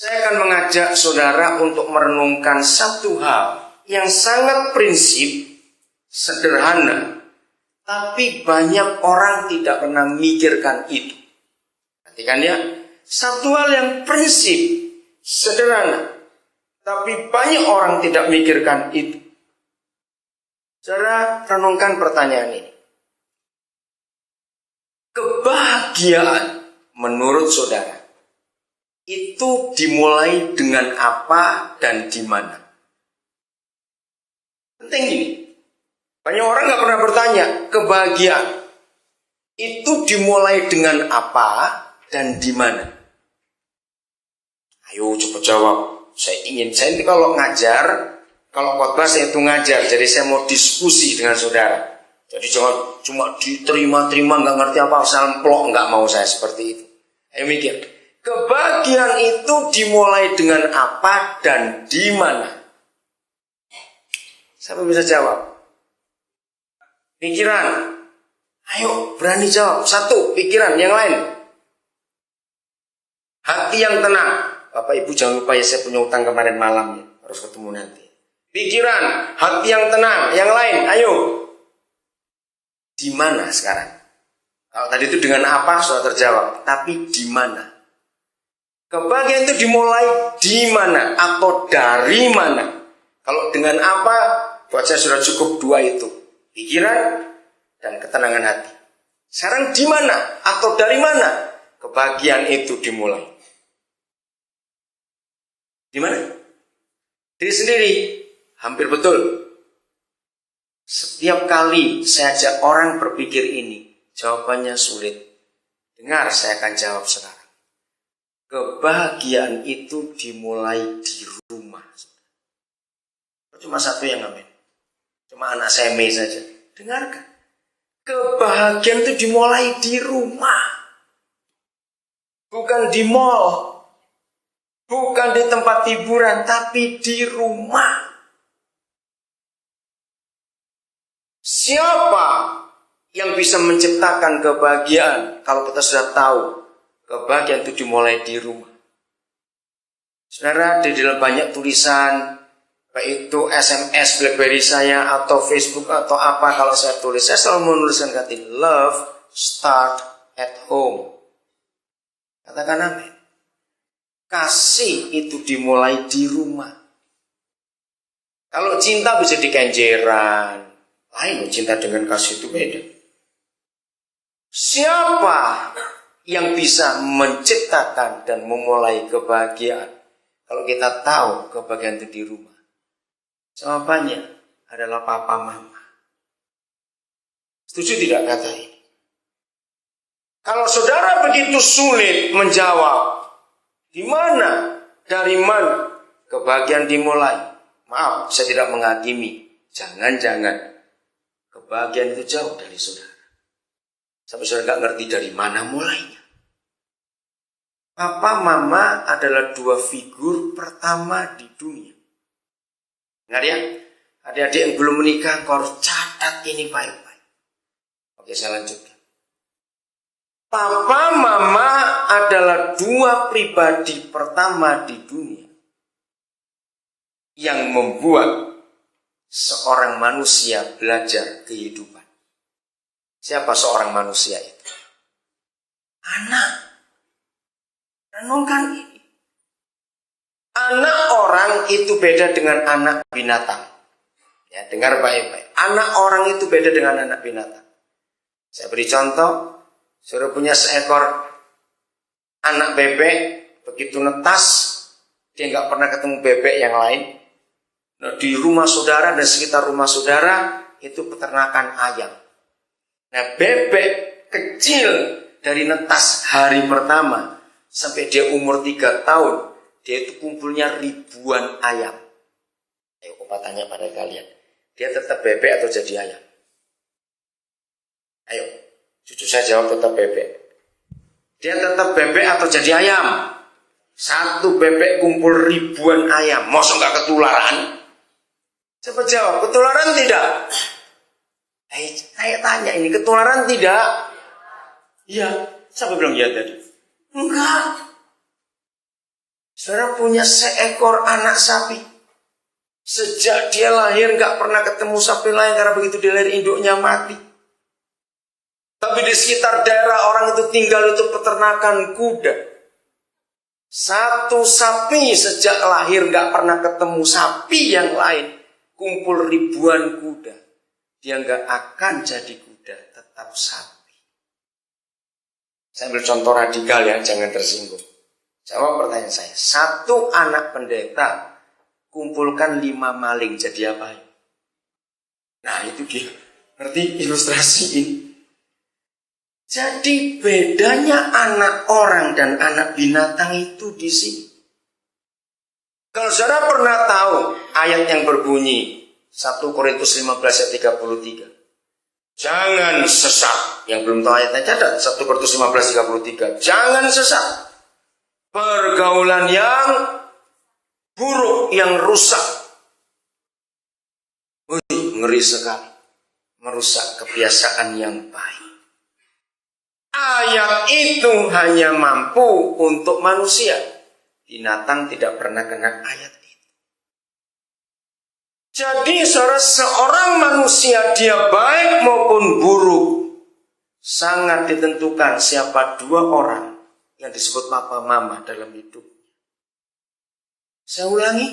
Saya akan mengajak saudara untuk merenungkan satu hal yang sangat prinsip, sederhana, tapi banyak orang tidak pernah memikirkan itu. Perhatikan ya, satu hal yang prinsip, sederhana, tapi banyak orang tidak memikirkan itu. Saudara, renungkan pertanyaan ini. Kebahagiaan menurut saudara itu dimulai dengan apa dan di mana? Penting ini. Banyak orang nggak pernah bertanya, kebahagiaan itu dimulai dengan apa dan di mana? Ayo cepat jawab. Saya ini kalau ngajar, kalau khotbah saya itu ngajar, jadi saya mau diskusi dengan saudara. Jadi jangan cuma diterima-terima, nggak ngerti apa, samplok, nggak mau saya seperti itu. Ayo mikir. Kebahagiaan itu dimulai dengan apa dan di mana? Siapa bisa jawab? Pikiran. Ayo berani jawab. Satu, pikiran. Yang lain. Hati yang tenang. Bapak Ibu jangan lupa ya, saya punya utang kemarin malam ya. Harus ketemu nanti. Pikiran, hati yang tenang. Yang lain, ayo. Di mana sekarang? Kalau tadi itu dengan apa sudah terjawab. Tapi di mana? Kebahagiaan itu dimulai di mana atau dari mana? Kalau dengan apa, buat saya sudah cukup dua itu. Pikiran dan ketenangan hati. Sekarang di mana atau dari mana kebahagiaan itu dimulai? Di mana? Diri sendiri. Hampir betul. Setiap kali saya ajak orang berpikir ini, jawabannya sulit. Dengar, saya akan jawab sekarang. Kebahagiaan itu dimulai di rumah. Cuma satu yang ngamen. Cuma anak seme saja. Dengarkan. Kebahagiaan itu dimulai di rumah. Bukan di mall. Bukan di tempat hiburan. Tapi di rumah. Siapa yang bisa menciptakan kebahagiaan? Kalau kita sudah tahu kebahagiaan itu dimulai di rumah. Saudara, di dalam banyak tulisan, baik itu SMS BlackBerry saya atau Facebook atau apa, kalau saya tulis, saya selalu menuliskan kata love start at home. Katakan amin. Kasih itu dimulai di rumah. Kalau cinta bisa di kenjeran, lain cinta dengan kasih itu beda. Siapa yang bisa menciptakan dan memulai kebahagiaan? Kalau kita tahu kebahagiaan itu di rumah, jawabannya adalah papa mama. Setuju tidak kata ini? Kalau saudara begitu sulit menjawab, di mana, dari mana kebahagiaan dimulai? Maaf, saya tidak menghakimi. Jangan-jangan kebahagiaan itu jauh dari saudara. Sampai saudara nggak ngerti dari mana mulainya. Papa mama adalah dua figur pertama di dunia. Ingat ya, adik-adik yang belum menikah, kau harus catat ini baik-baik. Oke, saya lanjutkan. Papa mama adalah dua pribadi pertama di dunia yang membuat seorang manusia belajar kehidupan. Siapa seorang manusia itu? Anak. Renungkan ini. Anak orang itu beda dengan anak binatang. Ya, dengar baik-baik. Anak orang itu beda dengan anak binatang. Saya beri contoh. Saudara punya seekor anak bebek, begitu netas, dia nggak pernah ketemu bebek yang lain. Nah, di rumah saudara dan sekitar rumah saudara itu peternakan ayam. Nah, bebek kecil dari netas hari pertama sampai dia umur 3 tahun, dia itu kumpulnya ribuan ayam. Ayo Bapak tanya pada kalian, dia tetap bebek atau jadi ayam? Ayo, cucu saya jawab tetap bebek. Dia tetap bebek atau jadi ayam? Satu bebek kumpul ribuan ayam, masa nggak ketularan? Coba jawab, ketularan tidak? Saya tanya ini, ketularan tidak? Iya, siapa bilang iya tadi? Enggak. Saudara punya seekor anak sapi. Sejak dia lahir gak pernah ketemu sapi lain karena begitu dia lahir induknya mati. Tapi di sekitar daerah orang itu tinggal itu peternakan kuda. Satu sapi sejak lahir gak pernah ketemu sapi yang lain. Kumpul ribuan kuda. Dia gak akan jadi kuda, tetap sapi. Saya ambil contoh radikal ya, jangan tersinggung. Jawab pertanyaan saya. Satu anak pendeta kumpulkan 5 maling jadi apa? Nah itu dia. Ngerti ilustrasi ini? Jadi bedanya anak orang dan anak binatang itu di sini. Kalau saudara pernah tahu ayat yang berbunyi 1 Korintus 15 ayat 33. Jangan sesat. Yang belum tahu ayatnya catat 1 Korintus 15 33. Jangan sesat. Pergaulan yang buruk, yang rusak. Ngeri sekali. Merusak kebiasaan yang baik. Ayat itu hanya mampu untuk manusia. Binatang tidak pernah kena ayat itu. Jadi seorang manusia dia baik maupun buruk sangat ditentukan siapa 2 orang yang disebut papa mama dalam hidup. Saya ulangi.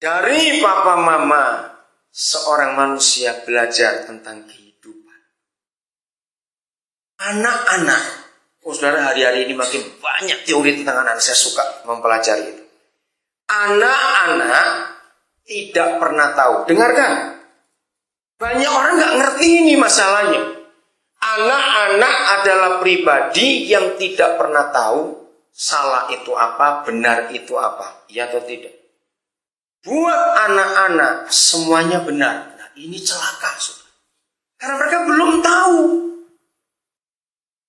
Dari papa mama seorang manusia belajar tentang kehidupan. Anak-anak, saudara hari-hari ini makin banyak teori tentang anak. Saya suka mempelajari itu. Anak-anak tidak pernah tahu. Dengarkan. Banyak orang nggak ngerti ini masalahnya. Anak-anak adalah pribadi yang tidak pernah tahu salah itu apa, benar itu apa. Iya atau tidak? Buat anak-anak semuanya benar. Nah ini celaka, saudara. Karena mereka belum tahu.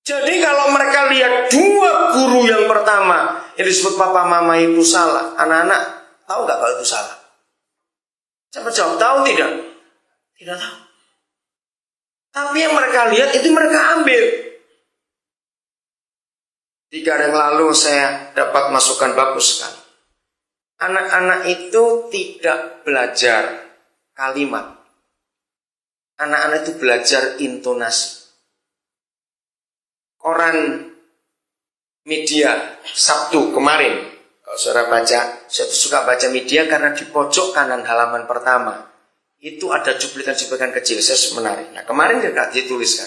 Jadi kalau mereka lihat 2 guru yang pertama yang disebut papa mama itu salah, anak-anak tahu nggak kalau itu salah? Coba jawab, tahu tidak? Tidak tahu. Tapi yang mereka lihat itu mereka ambil. 3 hari yang lalu saya dapat masukan bagus sekali. Anak-anak itu tidak belajar kalimat. Anak-anak itu belajar intonasi. Koran media Sabtu kemarin, kalau saudara baca, saya tuh suka baca media karena di pojok kanan halaman pertama itu ada cuplikan-cuplikan kecil, saya menarik. Nah kemarin dia dituliskan,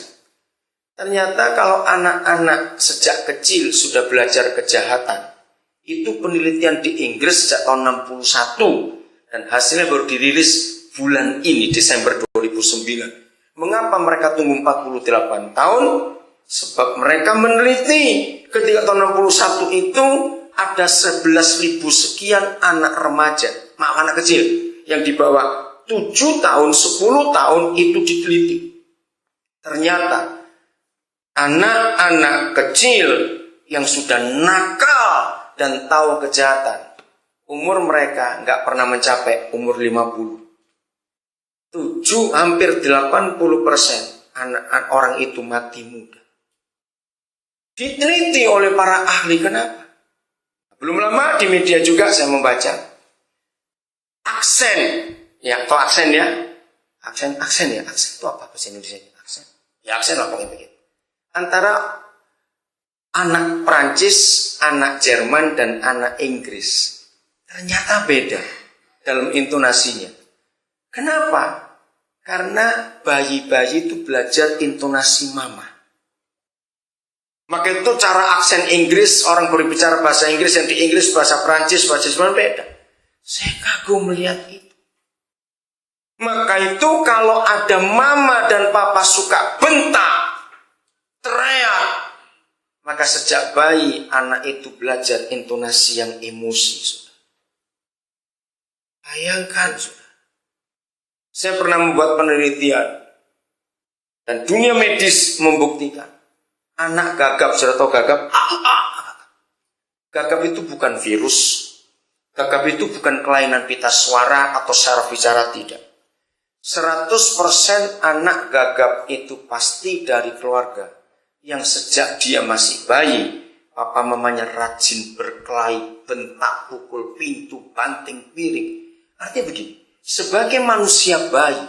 ternyata kalau anak-anak sejak kecil sudah belajar kejahatan, itu penelitian di Inggris sejak tahun 61 dan hasilnya baru dirilis bulan ini Desember 2009. Mengapa mereka tunggu 48 tahun? Sebab mereka meneliti ketika tahun 61 itu ada 11.000 sekian anak remaja, anak kecil yang di bawah 7 tahun, 10 tahun itu diteliti. Ternyata anak-anak kecil yang sudah nakal dan tahu kejahatan, umur mereka nggak pernah mencapai umur 50. Hampir 80% anak orang itu mati muda. Diteliti oleh para ahli, kenapa? Belum lama di media juga saya membaca aksen, ya, atau aksen ya, aksen itu apa bahasa Indonesia? Aksen, ya aksen lah pokoknya begitu. Antara anak Prancis, anak Jerman dan anak Inggris ternyata beda dalam intonasinya. Kenapa? Karena bayi-bayi itu belajar intonasi mama. Maka itu cara aksen Inggris, orang berbicara bahasa Inggris yang di Inggris, bahasa Prancis, bahasa Jerman beda. Saya kagum melihat itu. Maka itu kalau ada mama dan papa suka bentak, teriak, maka sejak bayi anak itu belajar intonasi yang emosi. Sudah. Bayangkan sudah. Saya pernah membuat penelitian dan dunia medis membuktikan. Anak gagap, sudah tahu gagap? Gagap itu bukan virus. Gagap itu bukan kelainan pita suara atau saraf bicara, tidak. 100% anak gagap itu pasti dari keluarga yang sejak dia masih bayi, papa mamanya rajin berkelahi, bentak, pukul pintu, banting piring. Artinya begini, sebagai manusia bayi,